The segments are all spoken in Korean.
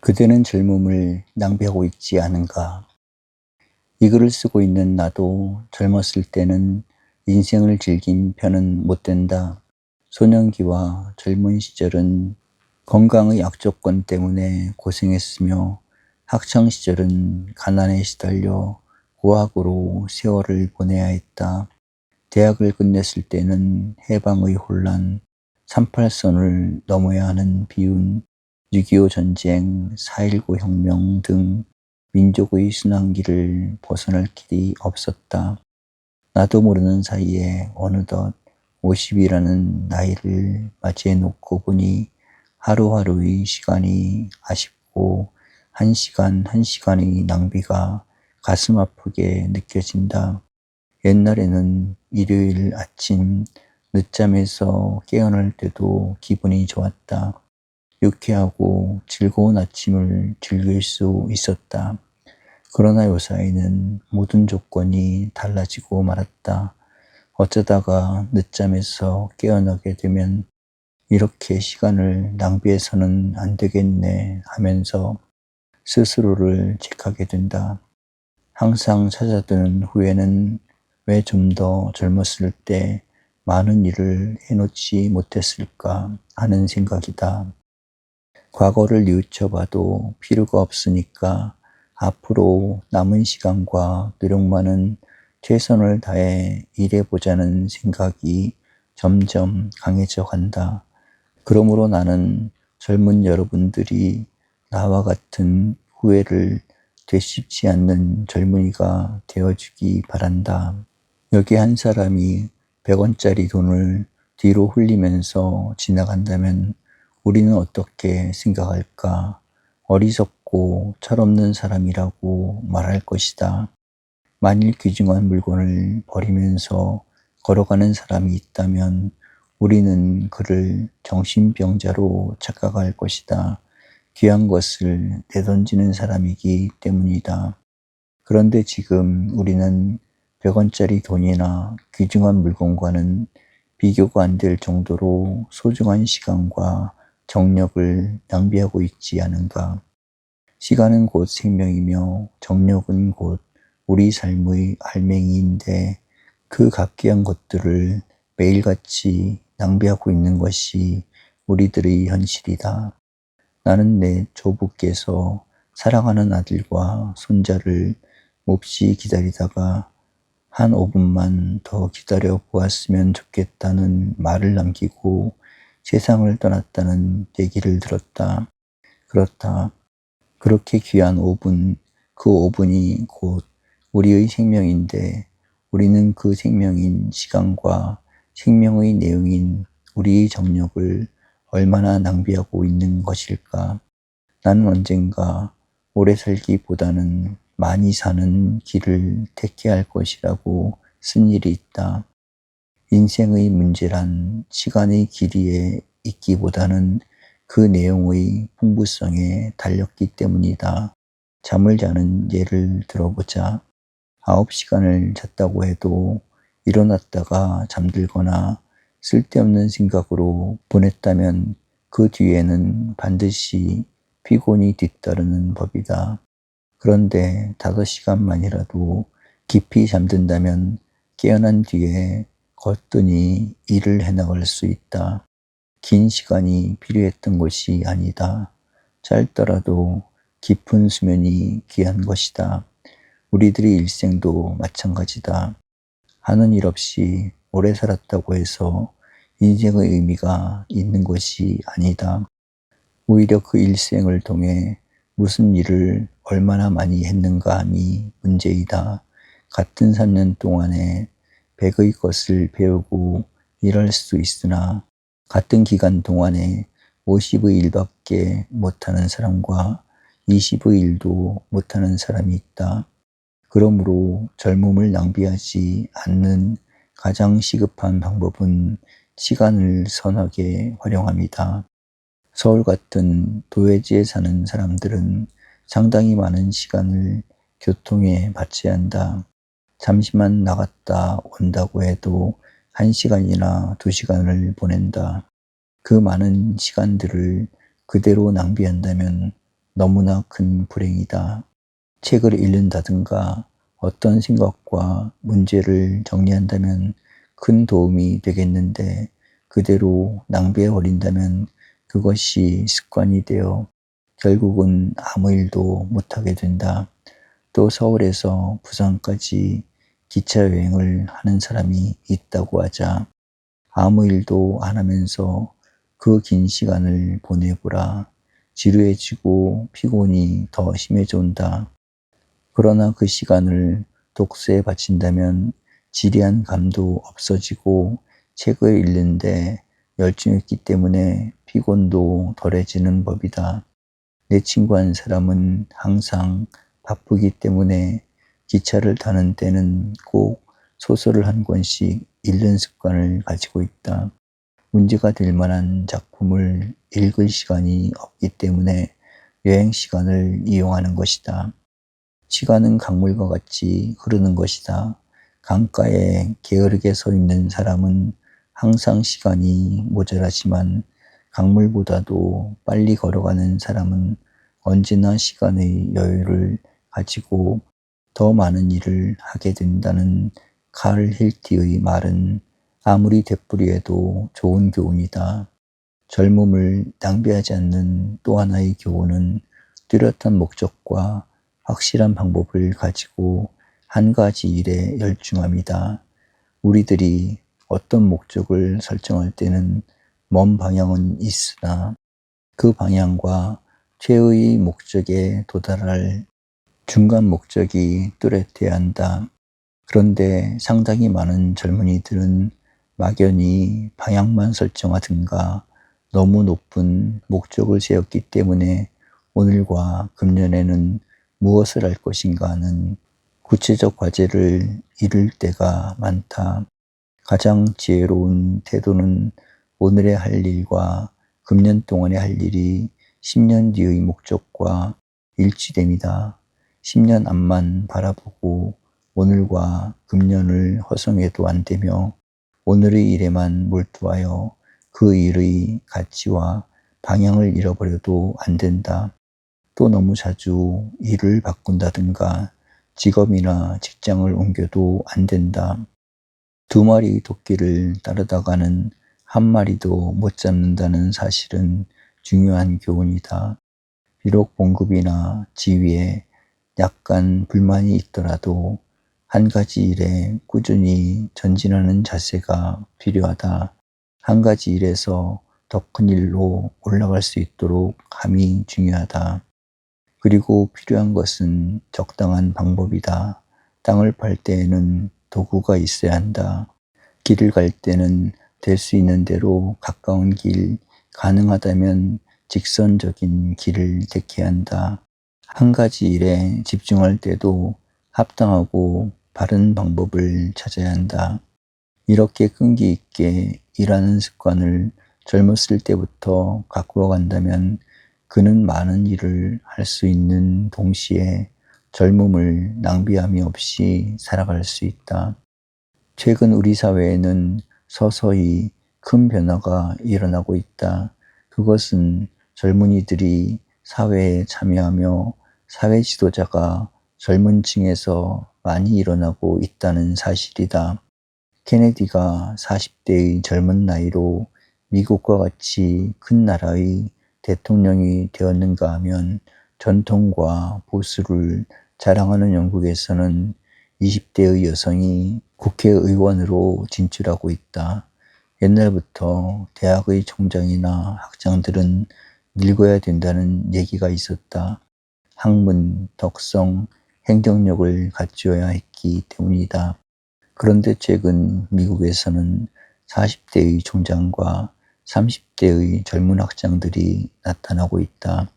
그대는 젊음을 낭비하고 있지 않은가? 이 글을 쓰고 있는 나도 젊었을 때는 인생을 즐긴 편은 못 된다. 소년기와 젊은 시절은 건강의 악조건 때문에 고생했으며 학창 시절은 가난에 시달려 고학으로 세월을 보내야 했다. 대학을 끝냈을 때는 해방의 혼란, 38선을 넘어야 하는 비운, 6.25 전쟁, 4.19 혁명 등 민족의 순환기를 벗어날 길이 없었다. 나도 모르는 사이에 어느덧 50이라는 나이를 맞이해 놓고 보니 하루하루의 시간이 아쉽고 한 시간 한 시간의 낭비가 가슴 아프게 느껴진다. 옛날에는 일요일 아침 늦잠에서 깨어날 때도 기분이 좋았다. 유쾌하고 즐거운 아침을 즐길 수 있었다. 그러나 요사이는 모든 조건이 달라지고 말았다. 어쩌다가 늦잠에서 깨어나게 되면 이렇게 시간을 낭비해서는 안 되겠네 하면서 스스로를 책하게 된다. 항상 찾아드는 후회는 왜 좀 더 젊었을 때 많은 일을 해놓지 못했을까 하는 생각이다. 과거를 뉘우쳐봐도 필요가 없으니까 앞으로 남은 시간과 노력만은 최선을 다해 일해보자는 생각이 점점 강해져 간다. 그러므로 나는 젊은 여러분들이 나와 같은 후회를 되씹지 않는 젊은이가 되어주기 바란다. 여기 한 사람이 100원짜리 돈을 뒤로 흘리면서 지나간다면 우리는 어떻게 생각할까? 어리석고 철없는 사람이라고 말할 것이다. 만일 귀중한 물건을 버리면서 걸어가는 사람이 있다면 우리는 그를 정신병자로 착각할 것이다. 귀한 것을 내던지는 사람이기 때문이다. 그런데 지금 우리는 100원짜리 돈이나 귀중한 물건과는 비교가 안 될 정도로 소중한 시간과 정력을 낭비하고 있지 않은가. 시간은 곧 생명이며 정력은 곧 우리 삶의 알맹이인데 그 값귀한 것들을 매일같이 낭비하고 있는 것이 우리들의 현실이다. 나는 내 조부께서 사랑하는 아들과 손자를 몹시 기다리다가 한 5분만 더 기다려 보았으면 좋겠다는 말을 남기고 세상을 떠났다는 얘기를 들었다. 그렇다. 그렇게 귀한 5분, 그 5분이 곧 우리의 생명인데 우리는 그 생명인 시간과 생명의 내용인 우리의 정력을 얼마나 낭비하고 있는 것일까? 나는 언젠가 오래 살기보다는 많이 사는 길을 택해야 할 것이라고 쓴 일이 있다. 인생의 문제란 시간의 길이에 있기보다는 그 내용의 풍부성에 달렸기 때문이다. 잠을 자는 예를 들어보자. 9시간을 잤다고 해도 일어났다가 잠들거나 쓸데없는 생각으로 보냈다면 그 뒤에는 반드시 피곤이 뒤따르는 법이다. 그런데 5시간만이라도 깊이 잠든다면 깨어난 뒤에 거뜬히 일을 해나갈 수 있다. 긴 시간이 필요했던 것이 아니다. 짧더라도 깊은 수면이 귀한 것이다. 우리들의 일생도 마찬가지다. 하는 일 없이 오래 살았다고 해서 인생의 의미가 있는 것이 아니다. 오히려 그 일생을 통해 무슨 일을 얼마나 많이 했는가 함이 문제이다. 같은 3년 동안에 100의 것을 배우고 일할 수 있으나 같은 기간 동안에 50의 일밖에 못하는 사람과 20의 일도 못하는 사람이 있다. 그러므로 젊음을 낭비하지 않는 가장 시급한 방법은 시간을 선하게 활용합니다. 서울 같은 도회지에 사는 사람들은 상당히 많은 시간을 교통에 바쳐야 한다. 잠시만 나갔다 온다고 해도 1시간이나 2시간을 보낸다. 그 많은 시간들을 그대로 낭비한다면 너무나 큰 불행이다. 책을 읽는다든가 어떤 생각과 문제를 정리한다면 큰 도움이 되겠는데 그대로 낭비해버린다면 그것이 습관이 되어 결국은 아무 일도 못하게 된다. 또 서울에서 부산까지 기차 여행을 하는 사람이 있다고 하자 아무 일도 안 하면서 그 긴 시간을 보내보라. 지루해지고 피곤이 더 심해져 온다. 그러나 그 시간을 독서에 바친다면 지리한 감도 없어지고 책을 읽는데 열중했기 때문에 피곤도 덜해지는 법이다. 내 친구 한 사람은 항상 바쁘기 때문에 기차를 타는 때는 꼭 소설을 한 권씩 읽는 습관을 가지고 있다. 문제가 될 만한 작품을 읽을 시간이 없기 때문에 여행 시간을 이용하는 것이다. 시간은 강물과 같이 흐르는 것이다. 강가에 게으르게 서 있는 사람은 항상 시간이 모자라지만 강물보다도 빨리 걸어가는 사람은 언제나 시간의 여유를 가지고 더 많은 일을 하게 된다는 칼 힐티의 말은 아무리 되풀이해도 좋은 교훈이다. 젊음을 낭비하지 않는 또 하나의 교훈은 뚜렷한 목적과 확실한 방법을 가지고 한 가지 일에 열중함이다. 우리들이 어떤 목적을 설정할 때는 먼 방향은 있으나 그 방향과 최후의 목적에 도달할 중간 목적이 뚜렷해야 한다. 그런데 상당히 많은 젊은이들은 막연히 방향만 설정하든가 너무 높은 목적을 세웠기 때문에 오늘과 금년에는 무엇을 할 것인가 하는 구체적 과제를 이룰 때가 많다. 가장 지혜로운 태도는 오늘의 할 일과 금년 동안의 할 일이 10년 뒤의 목적과 일치됨이다. 10년 앞만 바라보고 오늘과 금년을 허송해도 안 되며 오늘의 일에만 몰두하여 그 일의 가치와 방향을 잃어버려도 안 된다. 또 너무 자주 일을 바꾼다든가 직업이나 직장을 옮겨도 안 된다. 두 마리의 토끼를 따르다가는 한 마리도 못 잡는다는 사실은 중요한 교훈이다. 비록 봉급이나 지위에 약간 불만이 있더라도 한 가지 일에 꾸준히 전진하는 자세가 필요하다. 한 가지 일에서 더 큰 일로 올라갈 수 있도록 함이 중요하다. 그리고 필요한 것은 적당한 방법이다. 땅을 팔 때에는 도구가 있어야 한다. 길을 갈 때는 될 수 있는 대로 가까운 길, 가능하다면 직선적인 길을 택해야 한다. 한 가지 일에 집중할 때도 합당하고 바른 방법을 찾아야 한다. 이렇게 끈기 있게 일하는 습관을 젊었을 때부터 가꾸어 간다면 그는 많은 일을 할 수 있는 동시에 젊음을 낭비함이 없이 살아갈 수 있다. 최근 우리 사회에는 서서히 큰 변화가 일어나고 있다. 그것은 젊은이들이 사회에 참여하며 사회 지도자가 젊은 층에서 많이 일어나고 있다는 사실이다. 케네디가 40대의 젊은 나이로 미국과 같이 큰 나라의 대통령이 되었는가 하면 전통과 보수를 자랑하는 영국에서는 20대의 여성이 국회의원으로 진출하고 있다. 옛날부터 대학의 총장이나 학장들은 늙어야 된다는 얘기가 있었다. 학문, 덕성, 행정력을 갖추어야 했기 때문이다. 그런데 최근 미국에서는 40대의 총장과 30대의 젊은 학장들이 나타나고 있다.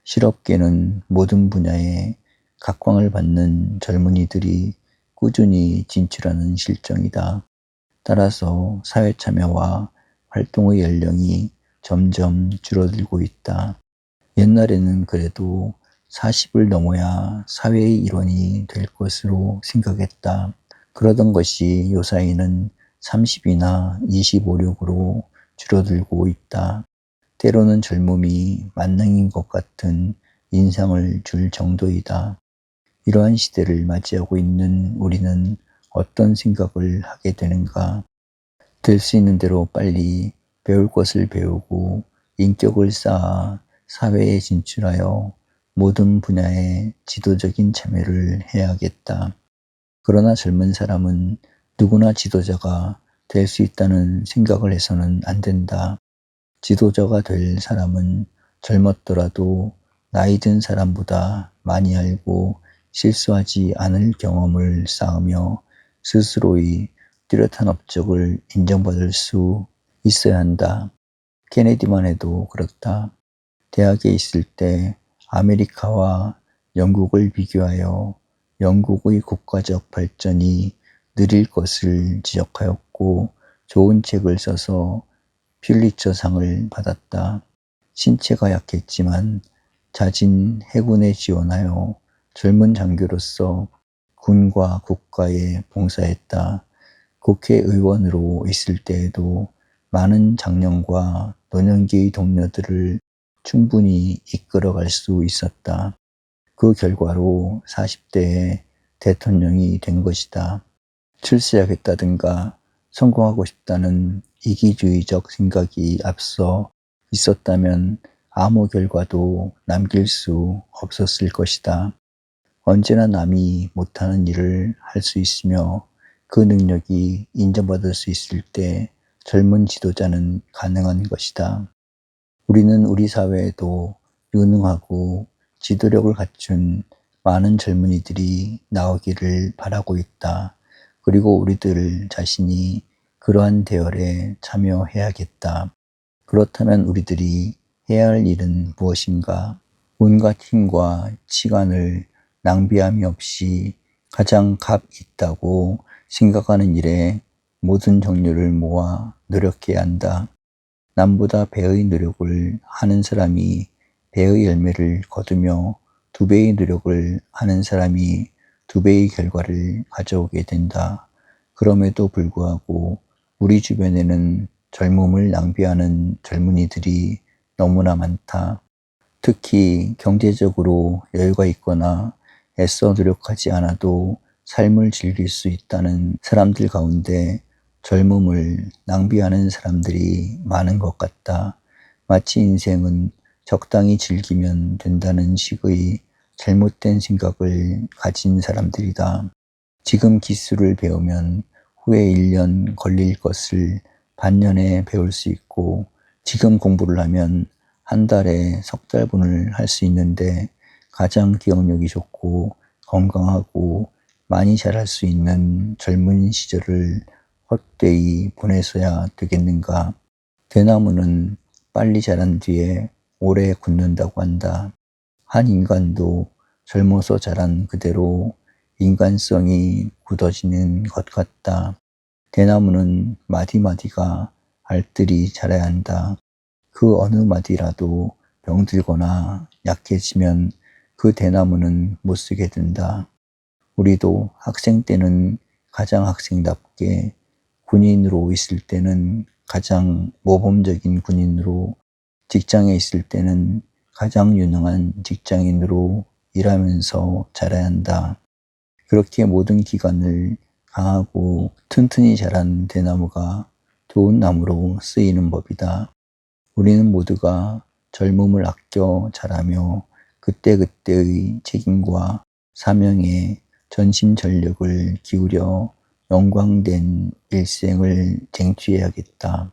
실업계는 모든 분야에 각광을 받는 젊은이들이 꾸준히 진출하는 실정이다. 따라서 사회 참여와 활동의 연령이 점점 줄어들고 있다. 옛날에는 그래도 40을 넘어야 사회의 일원이 될 것으로 생각했다. 그러던 것이 요사이는 30이나 25, 6으로 줄어들고 있다. 때로는 젊음이 만능인 것 같은 인상을 줄 정도이다. 이러한 시대를 맞이하고 있는 우리는 어떤 생각을 하게 되는가? 될 수 있는 대로 빨리 배울 것을 배우고 인격을 쌓아 사회에 진출하여 모든 분야에 지도적인 참여를 해야겠다. 그러나 젊은 사람은 누구나 지도자가 될 수 있다는 생각을 해서는 안 된다. 지도자가 될 사람은 젊었더라도 나이 든 사람보다 많이 알고 실수하지 않을 경험을 쌓으며 스스로의 뚜렷한 업적을 인정받을 수 있어야 한다. 케네디만 해도 그렇다. 대학에 있을 때 아메리카와 영국을 비교하여 영국의 국가적 발전이 느릴 것을 지적하였고 좋은 책을 써서 퓰리처상을 받았다. 신체가 약했지만 자진 해군에 지원하여 젊은 장교로서 군과 국가에 봉사했다. 국회의원으로 있을 때에도 많은 장년과 노년기의 동료들을 충분히 이끌어갈 수 있었다. 그 결과로 40대에 대통령이 된 것이다. 출세하겠다든가 성공하고 싶다는 이기주의적 생각이 앞서 있었다면 아무 결과도 남길 수 없었을 것이다. 언제나 남이 못하는 일을 할 수 있으며 그 능력이 인정받을 수 있을 때 젊은 지도자는 가능한 것이다. 우리는 우리 사회에도 유능하고 지도력을 갖춘 많은 젊은이들이 나오기를 바라고 있다. 그리고 우리들 자신이 그러한 대열에 참여해야겠다. 그렇다면 우리들이 해야 할 일은 무엇인가? 온갖 힘과 시간을 낭비함이 없이 가장 값 있다고 생각하는 일에 모든 정열을 모아 노력해야 한다. 남보다 배의 노력을 하는 사람이 배의 열매를 거두며 2배의 노력을 하는 사람이 2배의 결과를 가져오게 된다. 그럼에도 불구하고 우리 주변에는 젊음을 낭비하는 젊은이들이 너무나 많다. 특히 경제적으로 여유가 있거나 애써 노력하지 않아도 삶을 즐길 수 있다는 사람들 가운데 젊음을 낭비하는 사람들이 많은 것 같다. 마치 인생은 적당히 즐기면 된다는 식의 잘못된 생각을 가진 사람들이다. 지금 기술을 배우면 후에 1년 걸릴 것을 반년에 배울 수 있고 지금 공부를 하면 한 달에 석 달분을 할 수 있는데 가장 기억력이 좋고 건강하고 많이 잘할 수 있는 젊은 시절을 헛되이 보내서야 되겠는가. 대나무는 빨리 자란 뒤에 오래 굳는다고 한다. 한 인간도 젊어서 자란 그대로 인간성이 굳어지는 것 같다. 대나무는 마디마디가 알뜰히 자라야 한다. 그 어느 마디라도 병들거나 약해지면 그 대나무는 못쓰게 된다. 우리도 학생 때는 가장 학생답게, 군인으로 있을 때는 가장 모범적인 군인으로, 직장에 있을 때는 가장 유능한 직장인으로 일하면서 자라야 한다. 그렇게 모든 기간을 강하고 튼튼히 자란 대나무가 좋은 나무로 쓰이는 법이다. 우리는 모두가 젊음을 아껴 자라며 그때그때의 책임과 사명에 전심전력을 기울여 영광된 일생을 쟁취해야겠다.